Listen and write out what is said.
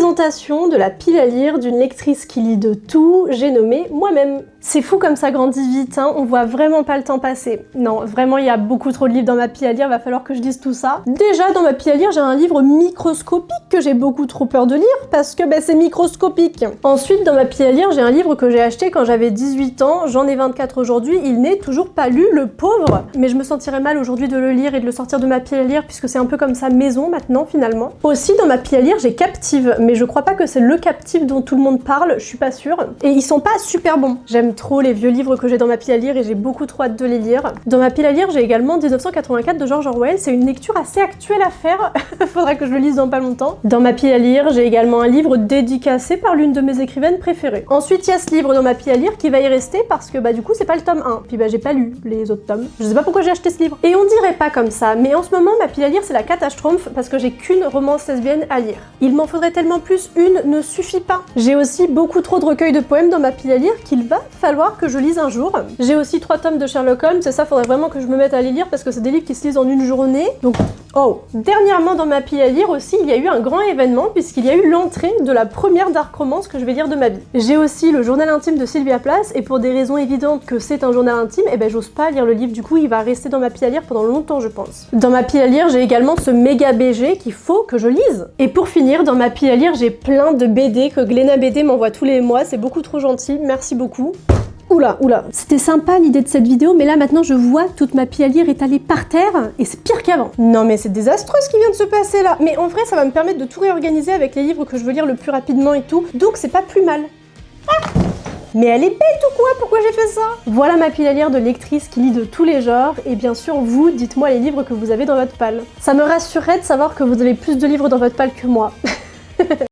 Présentation de la pile à lire d'une lectrice qui lit de tout, j'ai nommé moi-même. C'est fou comme ça grandit vite, hein, on voit vraiment pas le temps passer. Non, vraiment il y a beaucoup trop de livres dans ma pile à lire, va falloir que je lise tout ça. Déjà dans ma pile à lire, j'ai un livre microscopique que j'ai beaucoup trop peur de lire parce que c'est microscopique. Ensuite dans ma pile à lire, j'ai un livre que j'ai acheté quand j'avais 18 ans, j'en ai 24 aujourd'hui, il n'est toujours pas lu, le pauvre. Mais je me sentirais mal aujourd'hui de le lire et de le sortir de ma pile à lire puisque c'est un peu comme sa maison maintenant finalement. Aussi dans ma pile à lire, j'ai Captive, mais je crois pas que c'est le Captive dont tout le monde parle, je suis pas sûre. Et ils sont pas super bons. J'aime trop les vieux livres que j'ai dans ma pile à lire et j'ai beaucoup trop hâte de les lire. Dans ma pile à lire, j'ai également 1984 de George Orwell, c'est une lecture assez actuelle à faire, faudra que je le lise dans pas longtemps. Dans ma pile à lire, j'ai également un livre dédicacé par l'une de mes écrivaines préférées. Ensuite, il y a ce livre dans ma pile à lire qui va y rester parce que du coup, c'est pas le tome 1, puis j'ai pas lu les autres tomes. Je sais pas pourquoi j'ai acheté ce livre. Et on dirait pas comme ça, mais en ce moment, ma pile à lire, c'est la catastrophe parce que j'ai qu'une romance lesbienne à lire. Il m'en faudrait tellement plus, une ne suffit pas. J'ai aussi beaucoup trop de recueils de poèmes dans ma pile à lire qu'il va falloir que je lise un jour. J'ai aussi 3 tomes de Sherlock Holmes et ça faudrait vraiment que je me mette à les lire parce que c'est des livres qui se lisent en une journée. Donc, oh! Dernièrement dans ma pile à lire aussi, il y a eu un grand événement puisqu'il y a eu l'entrée de la première dark romance que je vais lire de ma vie. J'ai aussi le journal intime de Sylvia Plath et pour des raisons évidentes que c'est un journal intime, j'ose pas lire le livre, du coup il va rester dans ma pile à lire pendant longtemps je pense. Dans ma pile à lire, j'ai également ce méga BG qu'il faut que je lise. Et pour finir, dans ma pile à lire, j'ai plein de BD que Glénat BD m'envoie tous les mois, c'est beaucoup trop gentil, merci beaucoup. Oula, oula. C'était sympa l'idée de cette vidéo, mais là maintenant je vois toute ma pile à lire étalée par terre et c'est pire qu'avant. Non mais c'est désastreux ce qui vient de se passer là. Mais en vrai ça va me permettre de tout réorganiser avec les livres que je veux lire le plus rapidement et tout, donc c'est pas plus mal. Ah, mais elle est bête ou quoi? Pourquoi j'ai fait ça? Voilà ma pile à lire de lectrice qui lit de tous les genres, et bien sûr vous, dites-moi les livres que vous avez dans votre palle. Ça me rassurerait de savoir que vous avez plus de livres dans votre palle que moi.